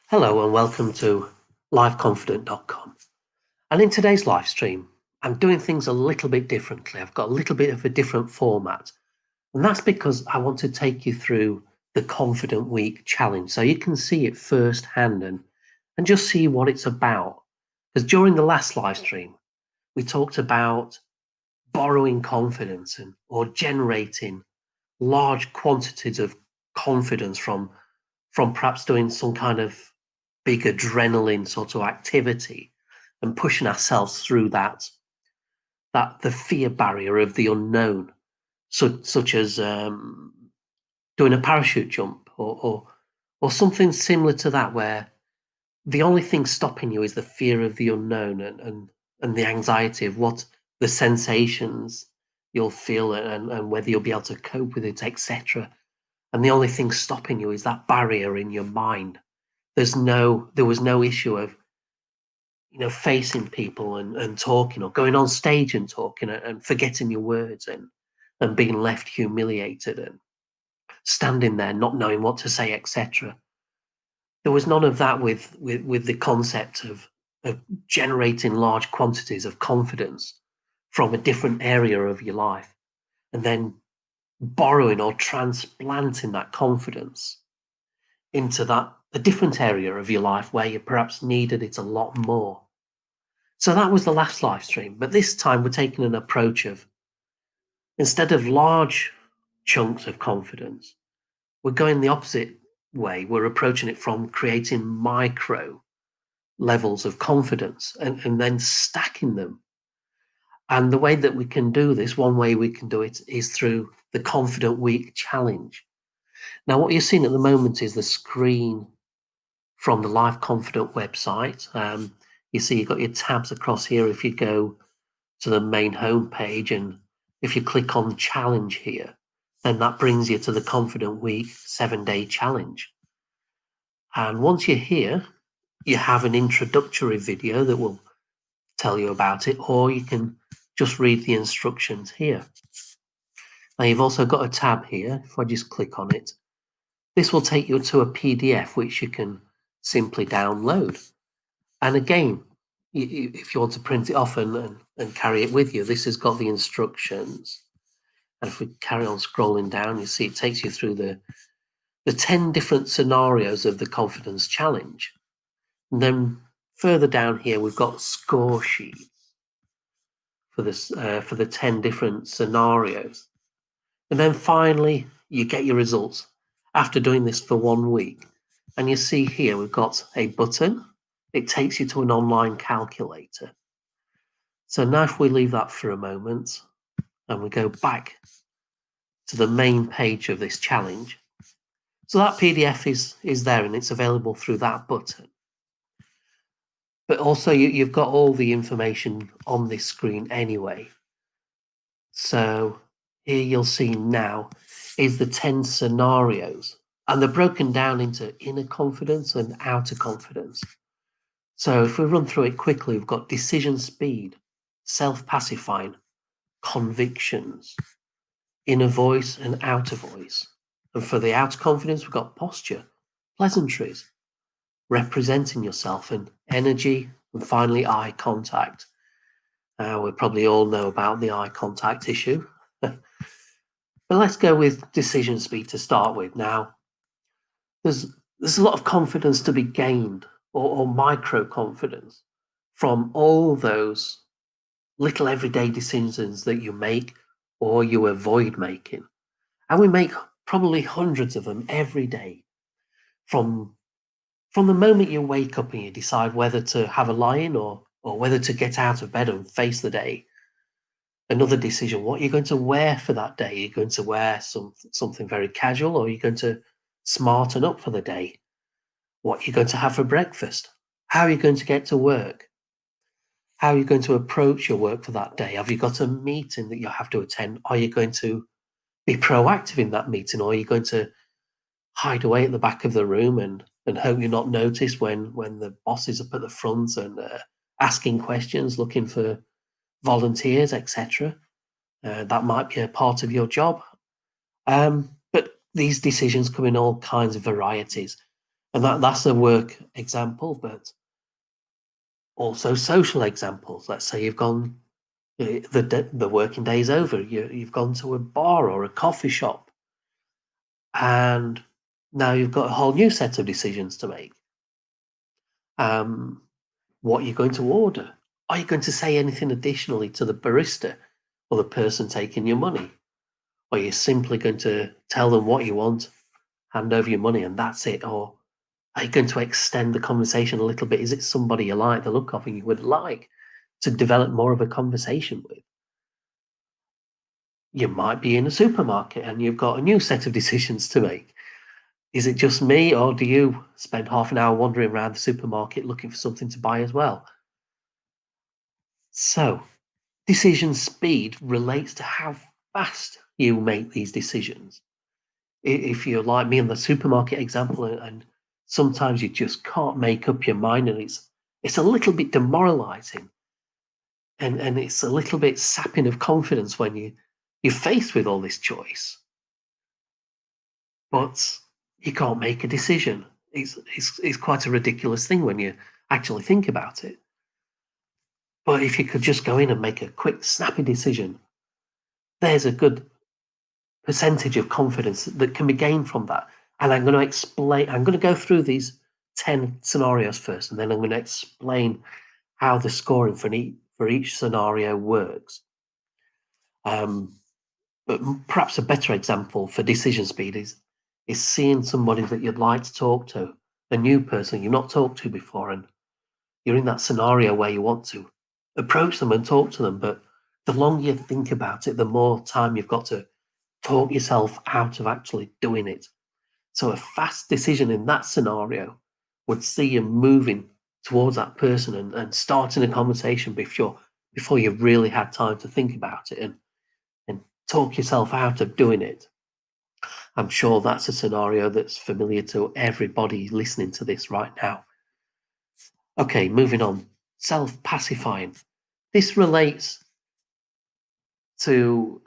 Hello and welcome to liveconfident.com. And in today's live stream, I'm doing things a little bit differently. I've got a little bit of a different format. And that's because I want to take you through the Confident Week challenge so you can see it firsthand and just see what it's about. Because during the last live stream, we talked about borrowing confidence or generating large quantities of confidence from perhaps doing some kind of big adrenaline sort of activity and pushing ourselves through that the fear barrier of the unknown, such as doing a parachute jump or something similar to that, where the only thing stopping you is the fear of the unknown and the anxiety of what the sensations you'll feel and whether you'll be able to cope with it, etc. And the only thing stopping you is that barrier in your mind. There was no issue of facing people and talking or going on stage and talking and forgetting your words and being left humiliated and standing there not knowing what to say, etc. There was none of that with the concept of generating large quantities of confidence from a different area of your life and then borrowing or transplanting that confidence into a different area of your life where you perhaps needed it a lot more. So that was the last live stream, but this time we're taking an approach of, instead of large chunks of confidence, we're going the opposite way. We're approaching it from creating micro levels of confidence and then stacking them. And the way that we can do this, one way we can do it is through the Confident Week challenge. Now, what you're seeing at the moment is the screen from the Life Confident website. You see you've got your tabs across here. If you go to the main home page and if you click on challenge here, then that brings you to the Confident Week 7-day challenge. And once you're here, you have an introductory video that will tell you about it, or you can just read the instructions here. Now you've also got a tab here. If I just click on it, this will take you to a PDF which you can simply download. And again, if you want to print it off and carry it with you, this has got the instructions. And if we carry on scrolling down, you see it takes you through the 10 different scenarios of the confidence challenge. And then further down here, we've got score sheets for the 10 different scenarios. And then finally, you get your results after doing this for 1 week. And you see here, we've got a button. It takes you to an online calculator. So now if we leave that for a moment and we go back to the main page of this challenge. So that PDF is there and it's available through that button. But also you've got all the information on this screen anyway. So here you'll see now is the 10 scenarios, and they're broken down into inner confidence and outer confidence. So if we run through it quickly, we've got decision speed, self-pacifying, convictions, inner voice and outer voice. And for the outer confidence, we've got posture, pleasantries, representing yourself, and energy, and finally eye contact. We probably all know about the eye contact issue. But let's go with decision speed to start with. Now, there's a lot of confidence to be gained, or micro confidence, from all those little everyday decisions that you make or you avoid making. And we make probably hundreds of them every day. From the moment you wake up and you decide whether to have a lie-in or whether to get out of bed and face the day. Another decision, what you're going to wear for that day. You're going to wear something very casual, or you're going to smarten up for the day. What you're going to have for breakfast. How are you going to get to work? How are you going to approach your work for that day? Have you got a meeting that you have to attend? Are you going to be proactive in that meeting, or are you going to hide away at the back of the room and hope you're not noticed when the boss is up at the front and asking questions, looking for volunteers, etc. That might be a part of your job. But these decisions come in all kinds of varieties. And that's a work example, but also social examples. Let's say you've gone, the working day is over, you've gone to a bar or a coffee shop, and now you've got a whole new set of decisions to make. What you're going to order. Are you going to say anything additionally to the barista or the person taking your money? Or are you simply going to tell them what you want, hand over your money, and that's it? Or are you going to extend the conversation a little bit? Is it somebody you like the look of and you would like to develop more of a conversation with? You might be in a supermarket and you've got a new set of decisions to make. Is it just me, or do you spend half an hour wandering around the supermarket looking for something to buy as well? So, decision speed relates to how fast you make these decisions. If you're like me in the supermarket example, and sometimes you just can't make up your mind, and it's a little bit demoralizing, and it's a little bit sapping of confidence when you're faced with all this choice, but you can't make a decision. It's quite a ridiculous thing when you actually think about it. But if you could just go in and make a quick, snappy decision, there's a good percentage of confidence that can be gained from that. And I'm going to go through these 10 scenarios first, and then I'm going to explain how the scoring for each scenario works. But perhaps a better example for decision speed is seeing somebody that you'd like to talk to, a new person you've not talked to before, and you're in that scenario where you want to approach them and talk to them. But the longer you think about it, the more time you've got to talk yourself out of actually doing it. So a fast decision in that scenario would see you moving towards that person and starting a conversation before you really had time to think about it and talk yourself out of doing it. I'm sure that's a scenario that's familiar to everybody listening to this right now. Okay, moving on. Self-pacifying. This relates to,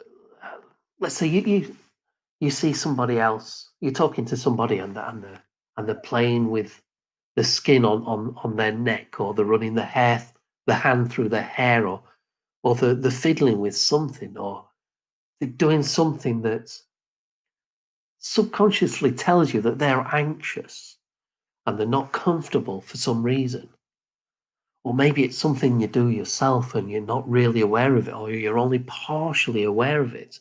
let's say you see somebody else, you're talking to somebody and they're playing with the skin on their neck, or they're running the hand through their hair, or they're fiddling with something, or they're doing something that subconsciously tells you that they're anxious and they're not comfortable for some reason. Or maybe it's something you do yourself and you're not really aware of it, or you're only partially aware of it.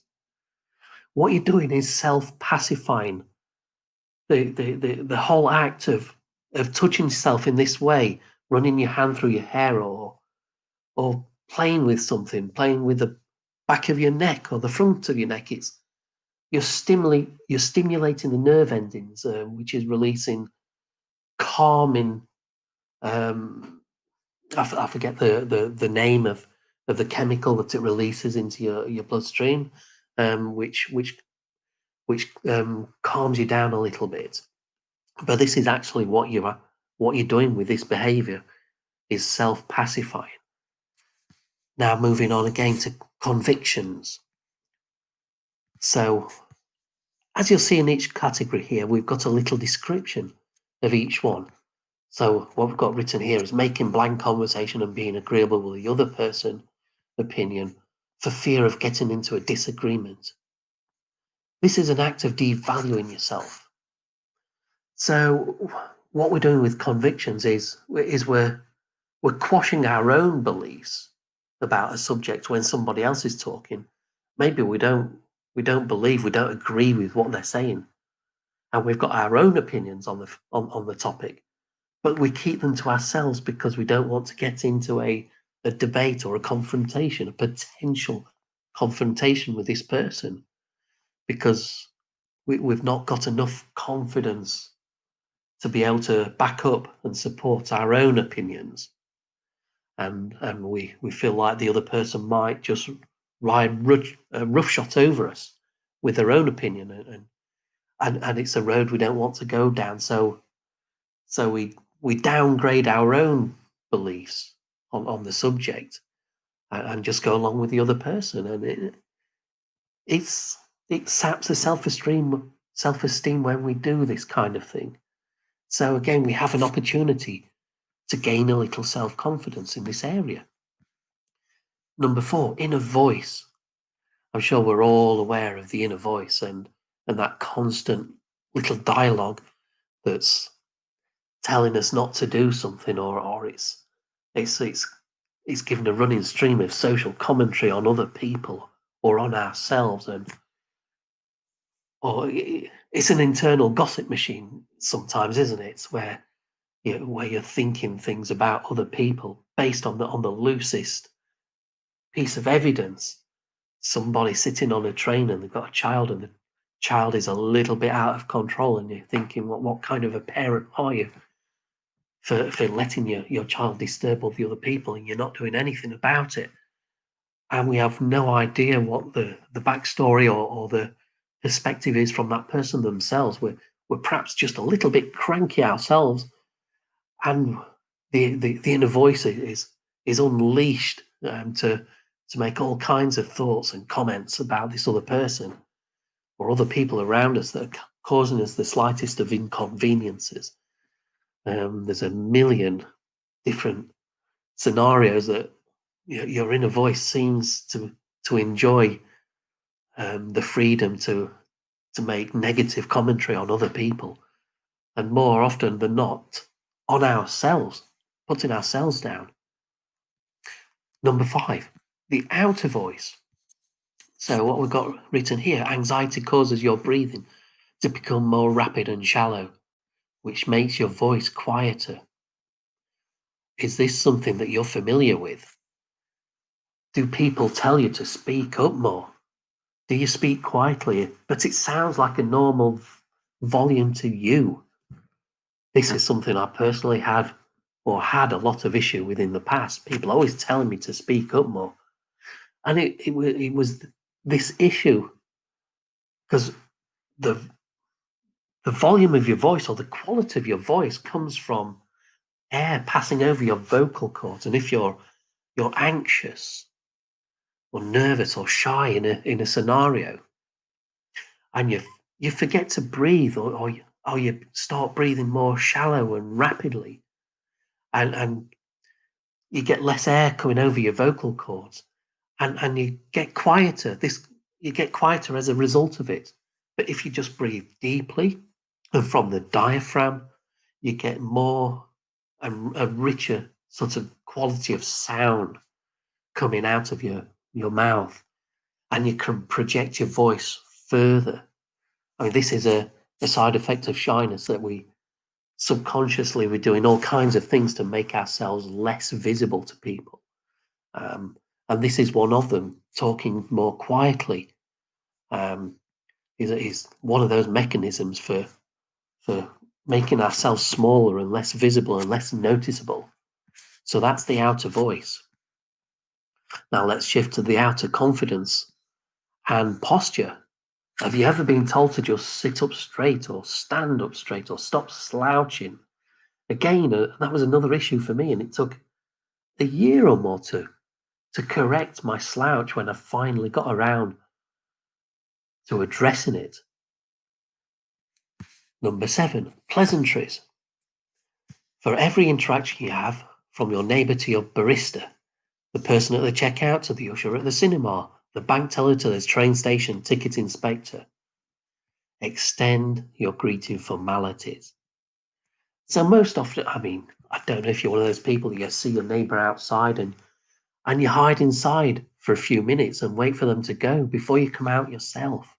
What you're doing is self-pacifying. The whole act of touching yourself in this way, running your hand through your hair, or playing with something, playing with the back of your neck or the front of your neck, you're stimulating the nerve endings, which is releasing calming. I forget the name of the chemical that it releases into your bloodstream, which calms you down a little bit. But this is actually what you're doing with this behavior is self-pacifying. Now moving on again to convictions. So as you'll see in each category here, we've got a little description of each one. So what we've got written here is making blank conversation and being agreeable with the other person's opinion for fear of getting into a disagreement. This is an act of devaluing yourself. So what we're doing with convictions is we're quashing our own beliefs about a subject when somebody else is talking. Maybe we don't believe, we don't agree with what they're saying, and we've got our own opinions on the topic, but we keep them to ourselves because we don't want to get into a debate or a confrontation, a potential confrontation with this person, because we've not got enough confidence to be able to back up and support our own opinions. And we feel like the other person might just ride roughshod over us with their own opinion, and it's a road we don't want to go down. So we downgrade our own beliefs on the subject and just go along with the other person, and it saps the self-esteem when we do this kind of thing. So again, we have an opportunity to gain a little self-confidence in this area. Number 4, inner voice. I'm sure we're all aware of the inner voice and that constant little dialogue that's telling us not to do something, or it's given a running stream of social commentary on other people or on ourselves, or it's an internal gossip machine sometimes, isn't it? It's where you're thinking things about other people based on the loosest piece of evidence. Somebody sitting on a train and they've got a child, and the child is a little bit out of control, and you're thinking, what kind of a parent are you for letting your child disturb all the other people, and you're not doing anything about it? And we have no idea what the backstory or the perspective is from that person themselves. We're perhaps just a little bit cranky ourselves, and the inner voice is unleashed to make all kinds of thoughts and comments about this other person or other people around us that are causing us the slightest of inconveniences. There's a million different scenarios that your inner voice seems to enjoy the freedom to make negative commentary on other people, and more often than not on ourselves, putting ourselves down. Number 5, the outer voice. So what we've got written here: anxiety causes your breathing to become more rapid and shallow, which makes your voice quieter. Is this something that you're familiar with? Do people tell you to speak up more? Do you speak quietly, but it sounds like a normal volume to you? This is something I personally had a lot of issue with in the past. People always telling me to speak up more. And it was this issue because the volume of your voice or the quality of your voice comes from air passing over your vocal cords. And if you're anxious or nervous or shy in a scenario, and you forget to breathe, or you start breathing more shallow and rapidly, and you get less air coming over your vocal cords, and you get quieter. You get quieter as a result of it. But if you just breathe deeply and from the diaphragm, you get more and a richer sort of quality of sound coming out of your mouth, and you can project your voice further. I mean, this is a side effect of shyness, that we subconsciously we're doing all kinds of things to make ourselves less visible to people. And this is one of them. Talking more quietly is one of those mechanisms for making ourselves smaller and less visible and less noticeable. So that's the outer voice. Now let's shift to the outer confidence and posture. Have you ever been told to just sit up straight or stand up straight or stop slouching? Again, that was another issue for me, and it took a year or more to correct my slouch when I finally got around to addressing it. Number 7, pleasantries. For every interaction you have, from your neighbour to your barista, the person at the checkout to the usher at the cinema, the bank teller to the train station ticket inspector, extend your greeting formalities. So most often, I mean, I don't know if you're one of those people that you see your neighbour outside and you hide inside for a few minutes and wait for them to go before you come out yourself.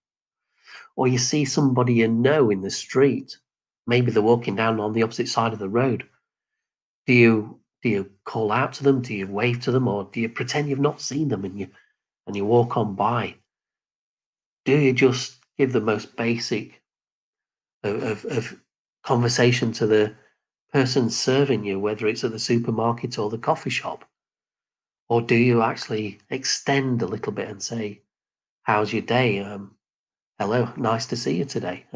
Or you see somebody you know in the street, maybe they're walking down on the opposite side of the road. Do you call out to them? Do you wave to them? Or do you pretend you've not seen them and you walk on by? Do you just give the most basic of conversation to the person serving you, whether it's at the supermarket or the coffee shop? Or do you actually extend a little bit and say, how's your day? Hello, nice to see you today.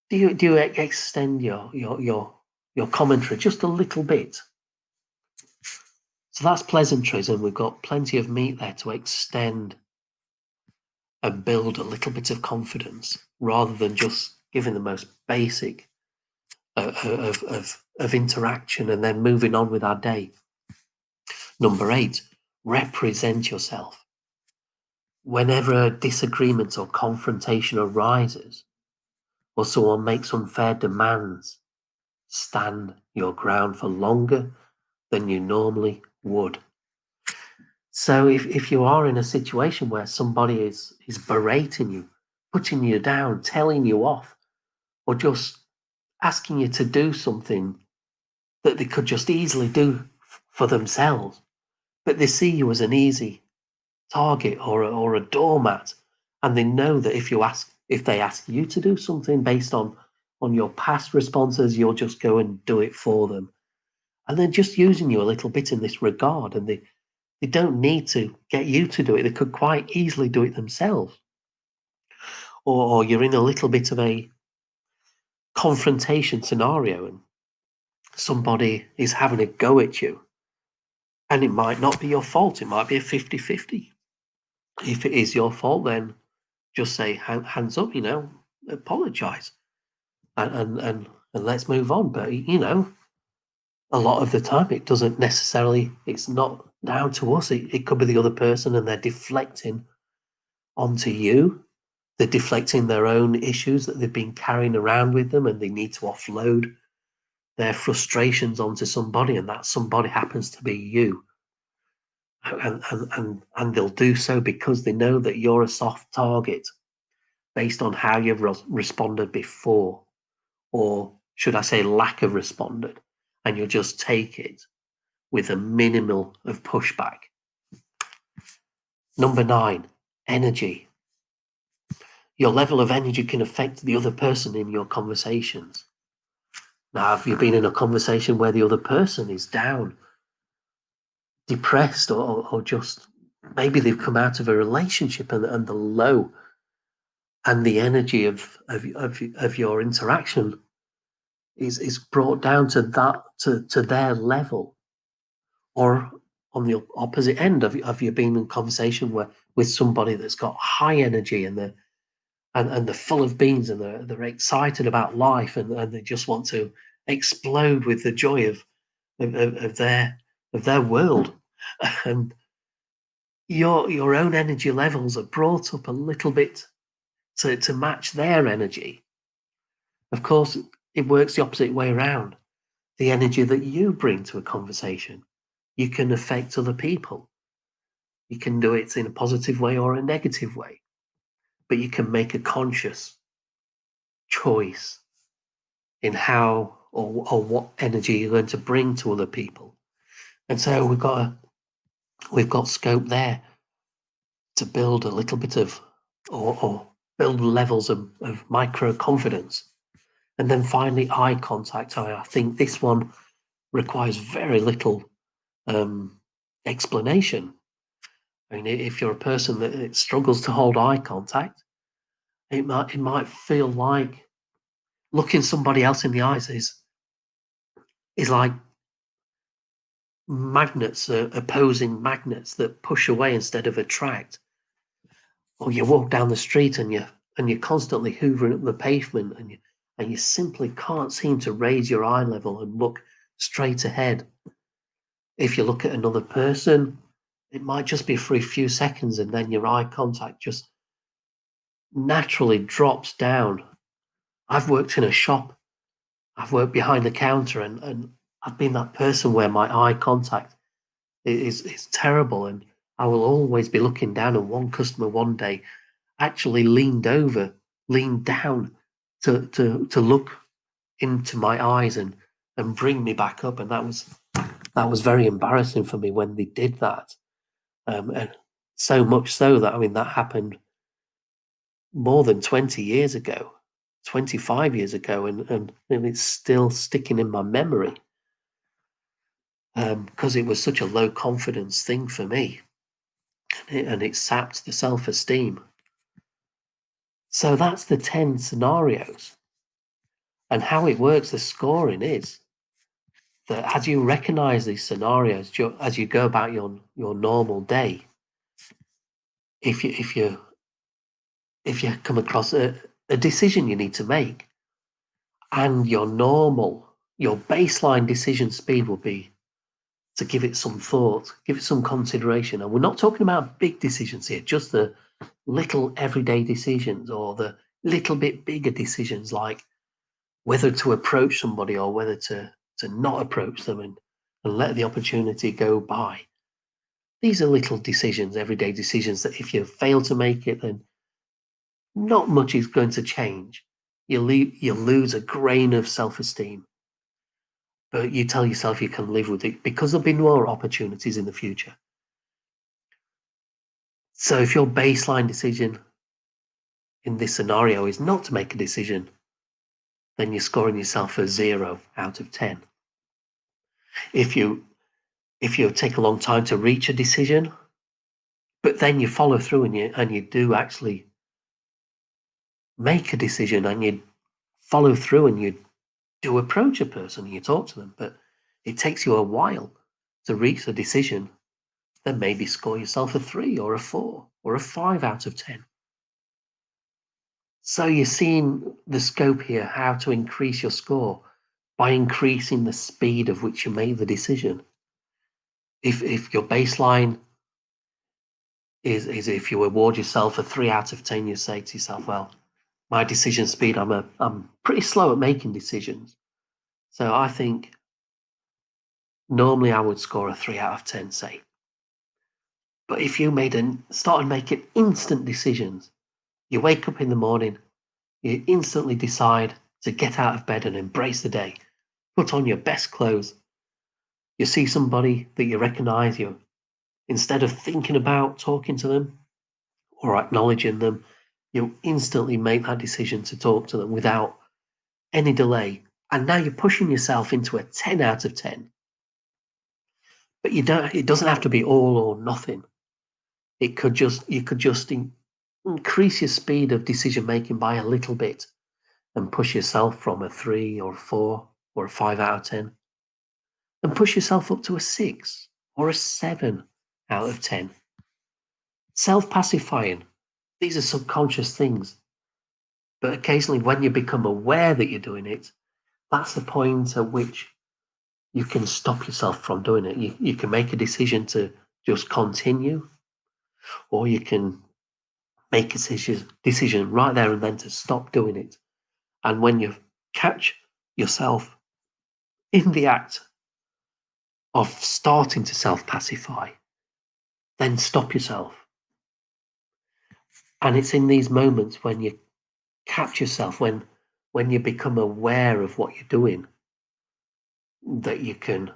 Do you extend your commentary just a little bit? So that's pleasantries, and we've got plenty of meat there to extend and build a little bit of confidence, rather than just giving the most basic of interaction and then moving on with our day. Number 8, represent yourself. Whenever a disagreement or confrontation arises, or someone makes unfair demands, stand your ground for longer than you normally would. So if you are in a situation where somebody is berating you, putting you down, telling you off, or just asking you to do something that they could just easily do for themselves, but they see you as an easy target or a doormat, and they know that if they ask you to do something based on your past responses, you'll just go and do it for them, and they're just using you a little bit in this regard, and they don't need to get you to do it. They could quite easily do it themselves. Or you're in a little bit of a confrontation scenario and somebody is having a go at you, and it might not be your fault. It might be a 50-50. If it is your fault, then just say hands up, apologize, and let's move on. But a lot of the time it doesn't necessarily, it's not down to us. It could be the other person, and they're deflecting onto you. They're deflecting their own issues that they've been carrying around with them, and they need to offload their frustrations onto somebody, and that somebody happens to be you. And they'll do so because they know that you're a soft target based on how you've responded before, or should I say lack of responded, and you'll just take it with a minimal of pushback. Number 9, energy. Your level of energy can affect the other person in your conversations. Now, have you been in a conversation where the other person is down, depressed, or just maybe they've come out of a relationship and the low and the energy of your interaction is brought down to that, to their level? Or on the opposite end, have you been in conversation with somebody that's got high energy and they're full of beans, and they're excited about life, and they just want to explode with the joy of their world, and your own energy levels are brought up a little bit to match their energy. Of course, it works the opposite way around. The energy that you bring to a conversation, you can affect other people. You can do it in a positive way or a negative way, but you can make a conscious choice in how or what energy you're going to bring to other people. And so we've got scope there to build a little bit of, or build levels of micro confidence. And then finally, eye contact. I think this one requires very little explanation. I mean, if you're a person that struggles to hold eye contact, it might feel like looking somebody else in the eyes is like magnets, opposing magnets that push away instead of attract. Or you walk down the street and you're constantly hoovering up the pavement, and you simply can't seem to raise your eye level and look straight ahead. If you look at another person, it might just be for a few seconds, and then your eye contact just naturally drops down. I've worked in a shop, I've worked behind the counter, and I've been that person where my eye contact is terrible, and I will always be looking down. And one customer one day actually leaned down to look into my eyes and bring me back up, and that was very embarrassing for me when they did that. And so much so that, I mean, that happened more than 20 years ago, 25 years ago, and it's still sticking in my memory, because it was such a low confidence thing for me, and it sapped the self-esteem. So that's the 10 scenarios. And how it works, the scoring is that as you recognize these scenarios, as you go about your normal day, if you come across a decision you need to make, And your baseline decision speed will be to give it some thought, give it some consideration. And we're not talking about big decisions here, just the little everyday decisions or the little bit bigger decisions, like whether to approach somebody or whether to not approach them and let the opportunity go by. These are little decisions, everyday decisions, that if you fail to make it, then not much is going to change. You lose a grain of self-esteem, but you tell yourself you can live with it because there'll be more opportunities in the future. So if your baseline decision in this scenario is not to make a decision, then you're scoring yourself a 0 out of 10. If you take a long time to reach a decision, but then you follow through and you do actually make a decision and you follow through and you do approach a person and you talk to them, but it takes you a while to reach a decision, then maybe score yourself a 3 or a 4 or a 5 out of 10. So you're seeing the scope here, how to increase your score by increasing the speed of which you make the decision. If your baseline is if you award yourself a 3 out of 10, you say to yourself, well, my decision speed, I'm pretty slow at making decisions. So I think normally I would score a 3 out of 10, say. But if you started making instant decisions, you wake up in the morning, you instantly decide to get out of bed and embrace the day, put on your best clothes, you see somebody that you recognize, instead of thinking about talking to them or acknowledging them, you instantly make that decision to talk to them without any delay. And now you're pushing yourself into a 10 out of 10. But it doesn't have to be all or nothing. You could just increase your speed of decision making by a little bit and push yourself from a 3 or a 4 or a 5 out of 10 and push yourself up to a 6 or a 7 out of 10. Self-pacifying. These are subconscious things. But occasionally when you become aware that you're doing it, that's the point at which you can stop yourself from doing it. You can make a decision to just continue, or you can make a decision right there and then to stop doing it. And when you catch yourself in the act of starting to self-pacify, then stop yourself. And it's in these moments when you catch yourself, when you become aware of what you're doing, that you can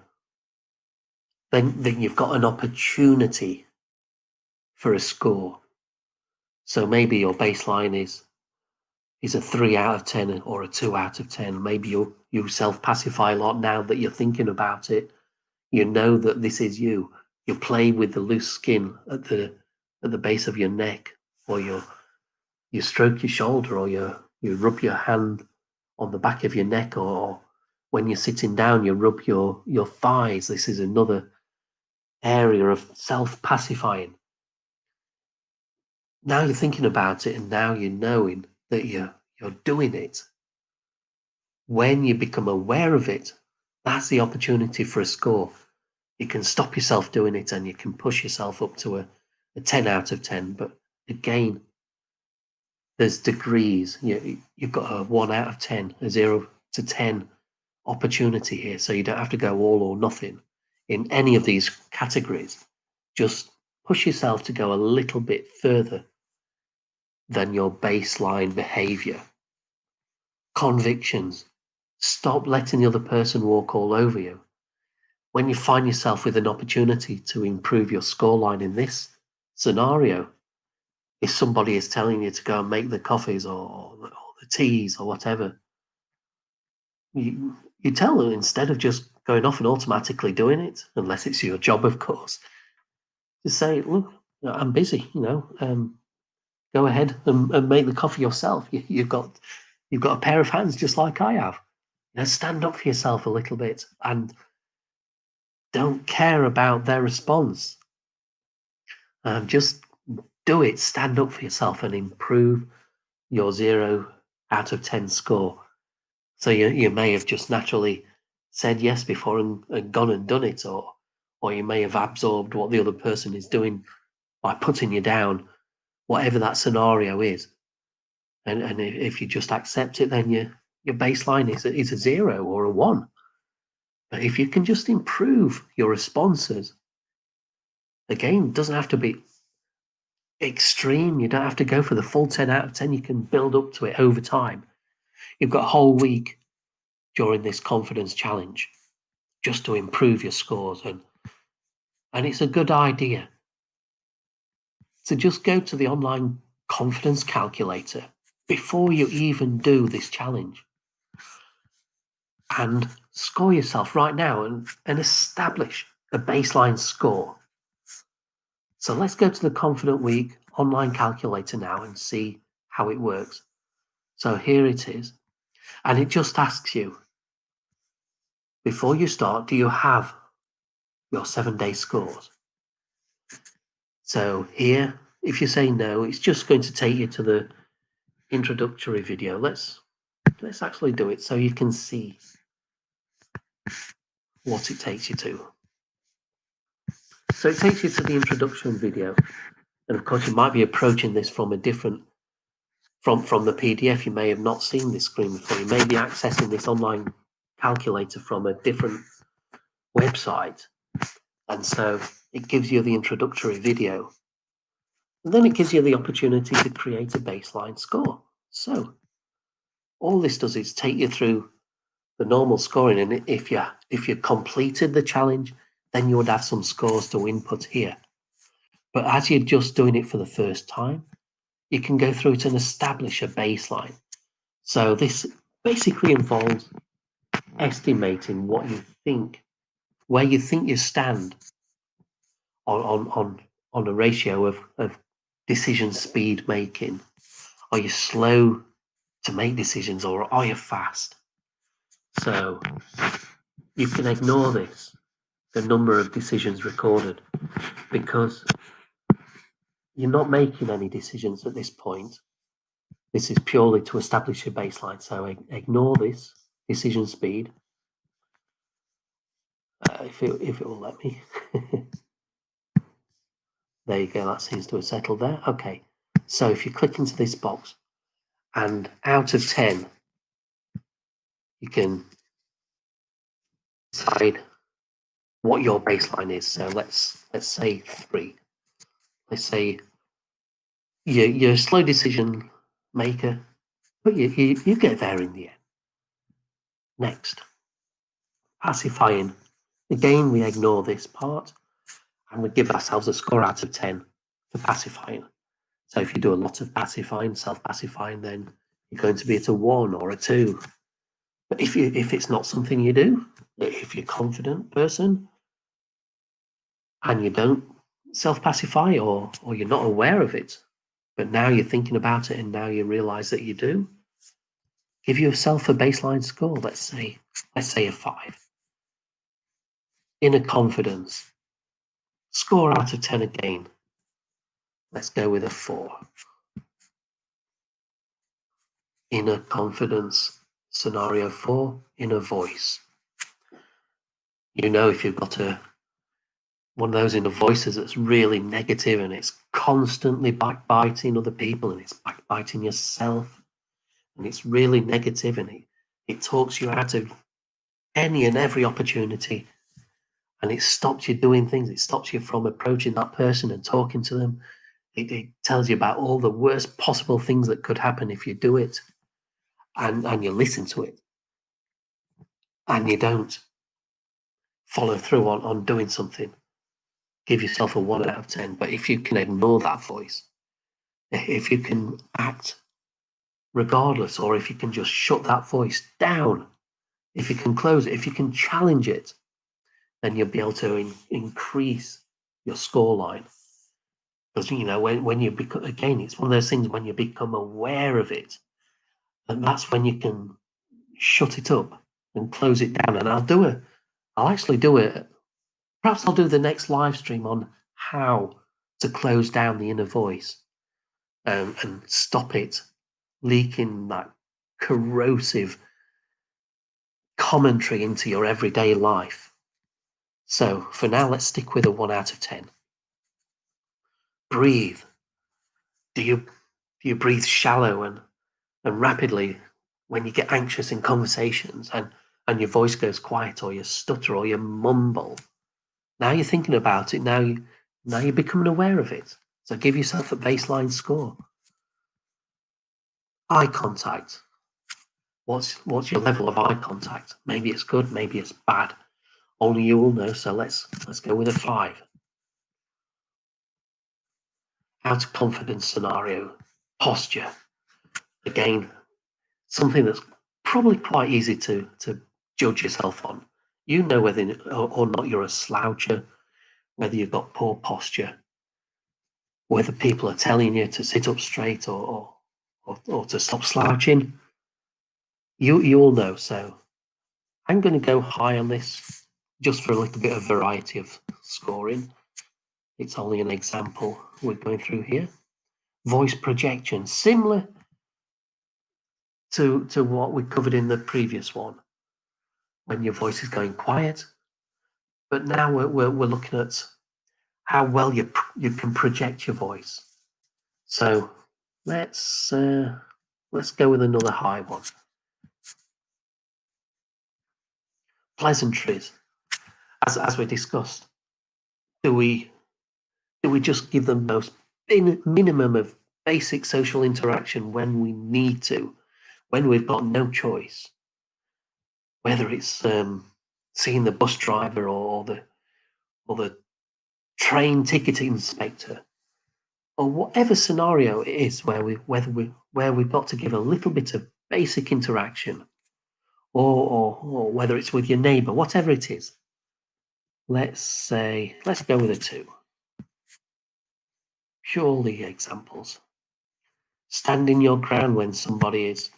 then you've got an opportunity for a score. So maybe your baseline is a 3 out of 10 or a 2 out of 10. Maybe you self-pacify a lot now that you're thinking about it. You know that this is you. You play with the loose skin at the base of your neck, or you stroke your shoulder, or you rub your hand on the back of your neck, or when you're sitting down, you rub your thighs. This is another area of self-pacifying. Now you're thinking about it, and now you're knowing that you're doing it. When you become aware of it, that's the opportunity for a score. You can stop yourself doing it and you can push yourself up to a 10 out of 10. But again, there's degrees. You've got a 1 out of 10, a 0 to 10 opportunity here. So you don't have to go all or nothing in any of these categories. Just push yourself to go a little bit further than your baseline behavior. Convictions. Stop letting the other person walk all over you. When you find yourself with an opportunity to improve your scoreline in this scenario, if somebody is telling you to go and make the coffees or the teas or whatever, you tell them, instead of just going off and automatically doing it, unless it's your job, of course, to say, look, I'm busy, go ahead and make the coffee yourself. You've got a pair of hands just like I have. Stand up for yourself a little bit and don't care about their response. Just do it. Stand up for yourself and improve your 0 out of 10 score. So you may have just naturally said yes before and gone and done it, or you may have absorbed what the other person is doing by putting you down, whatever that scenario is. And if you just accept it, then your baseline is a 0 or a 1. But if you can just improve your responses, again, it doesn't have to be extreme. You don't have to go for the full 10 out of 10. You can build up to it over time. You've got a whole week during this confidence challenge just to improve your scores. And it's a good idea to just go to the online confidence calculator before you even do this challenge and score yourself right now and establish a baseline score. So let's go to the Confident Week online calculator now and see how it works. So here it is. And it just asks you, before you start, do you have your 7-day scores? So here, if you say no, it's just going to take you to the introductory video. Let's actually do it so you can see what it takes you to. So it takes you to the introduction video. And of course, you might be approaching this from a different, from the PDF. You may have not seen this screen before. You may be accessing this online calculator from a different website. And so it gives you the introductory video. And then it gives you the opportunity to create a baseline score. So all this does is take you through the normal scoring. And if you completed the challenge, then you would have some scores to input here. But as you're just doing it for the first time, you can go through it and establish a baseline. So this basically involves estimating what you think, where you think you stand on a ratio of decision speed making. Are you slow to make decisions, or are you fast? So you can ignore this, the number of decisions recorded, because you're not making any decisions at this point. This is purely to establish a baseline. So ignore this decision speed. If it will let me. There you go. That seems to have settled there. Okay. So if you click into this box, and out of 10, you can decide what your baseline is. So let's say 3. Let's say you're a slow decision maker, but you get there in the end. Next, pacifying. Again, we ignore this part and we give ourselves a score out of 10 for pacifying. So if you do a lot of pacifying, self-pacifying, then you're going to be at a 1 or a 2. But if it's not something you do, if you're a confident person and you don't self-pacify, or you're not aware of it, but now you're thinking about it and now you realize that you do, give yourself a baseline score. Let's say a 5. Inner confidence, score out of 10 again. Let's go with a 4. Inner confidence, scenario 4, inner voice. You know, if you've got one of those inner voices that's really negative and it's constantly backbiting other people and it's backbiting yourself and it's really negative and it talks you out of any and every opportunity, and it stops you doing things. It stops you from approaching that person and talking to them. It tells you about all the worst possible things that could happen if you do it, and you listen to it and you don't follow through on doing something. Give yourself a 1 out of 10. But if you can ignore that voice, if you can act regardless, or if you can just shut that voice down, if you can close it, if you can challenge it, then you'll be able to increase your score line. Because, you know, when you become, again, it's one of those things, when you become aware of it, and that's when you can shut it up and close it down. And I'll actually do it. Perhaps I'll do the next live stream on how to close down the inner voice, and stop it leaking that corrosive commentary into your everyday life. So for now, let's stick with a 1 out of 10. Breathe. Do you breathe shallow and rapidly when you get anxious in conversations and your voice goes quiet, or you stutter, or you mumble? Now you're thinking about it. Now you're becoming aware of it. So give yourself a baseline score. Eye contact. What's your level of eye contact? Maybe it's good, maybe it's bad. Only you will know. So let's go with a 5. Out of confidence scenario. Posture. Again, something that's probably quite easy to judge yourself on. You know whether or not you're a sloucher, whether you've got poor posture, whether people are telling you to sit up straight or to stop slouching. You all know. So I'm going to go high on this just for a little bit of variety of scoring. It's only an example we're going through here. Voice projection, similar to what we covered in the previous one, when your voice is going quiet. But now we're looking at how well you can project your voice. So let's go with another high one. Pleasantries, as we discussed. Do we just give them most minimum of basic social interaction when we need to, when we've got no choice? Whether it's seeing the bus driver or the train ticket inspector, or whatever scenario it is where we've got to give a little bit of basic interaction, or whether it's with your neighbour, whatever it is. Let's go with a 2. Purely examples. Standing your ground when somebody is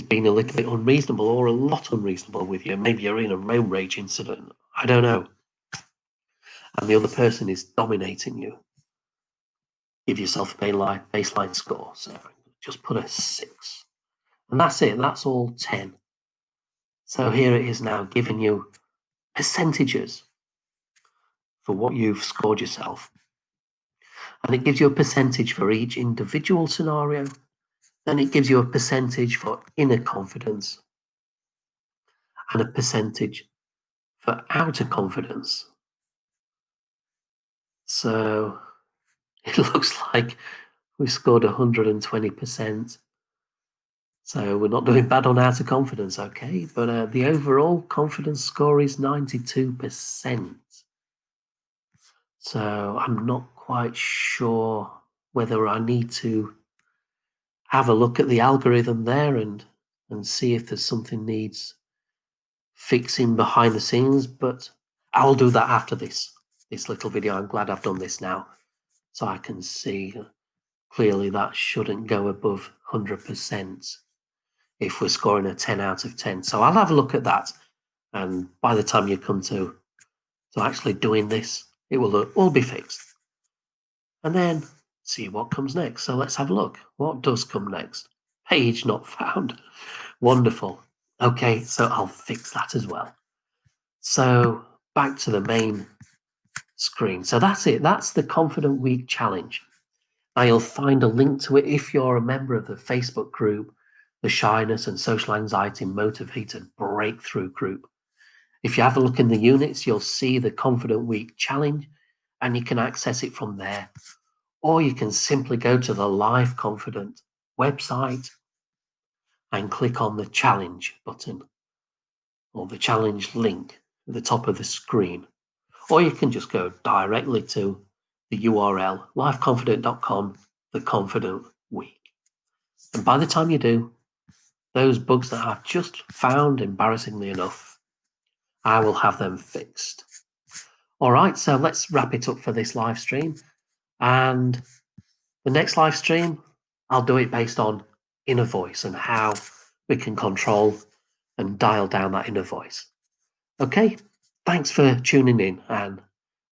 being a little bit unreasonable or a lot unreasonable with you. Maybe you're in a road rage incident. I don't know. And the other person is dominating you. Give yourself a baseline score. So just put a 6. And that's it. That's all 10. So here it is now giving you percentages for what you've scored yourself. And it gives you a percentage for each individual scenario. Then it gives you a percentage for inner confidence and a percentage for outer confidence. So it looks like we scored 120%. So we're not doing bad on outer confidence, okay? But the overall confidence score is 92%. So I'm not quite sure whether I need to have a look at the algorithm there and see if there's something needs fixing behind the scenes, but I'll do that after this little video. I'm glad I've done this now, so I can see clearly that shouldn't go above 100% if we're scoring a 10 out of 10. So I'll have a look at that, and by the time you come to actually doing this, it will all be fixed. And then see what comes next. So let's have a look. What does come next? Page not found. Wonderful. Okay, so I'll fix that as well. So back to the main screen. So that's it. That's the Confident Week Challenge. Now you'll find a link to it if you're a member of the Facebook group, the Shyness and Social Anxiety Motivated Breakthrough group. If you have a look in the units, you'll see the Confident Week Challenge, and you can access it from there. Or you can simply go to the Live Confident website and click on the challenge button or the challenge link at the top of the screen. Or you can just go directly to the URL, liveconfident.com, the Confident Week. And by the time you do, those bugs that I've just found, embarrassingly enough, I will have them fixed. All right, so let's wrap it up for this live stream. And the next live stream, I'll do it based on inner voice and how we can control and dial down that inner voice. Okay, thanks for tuning in, and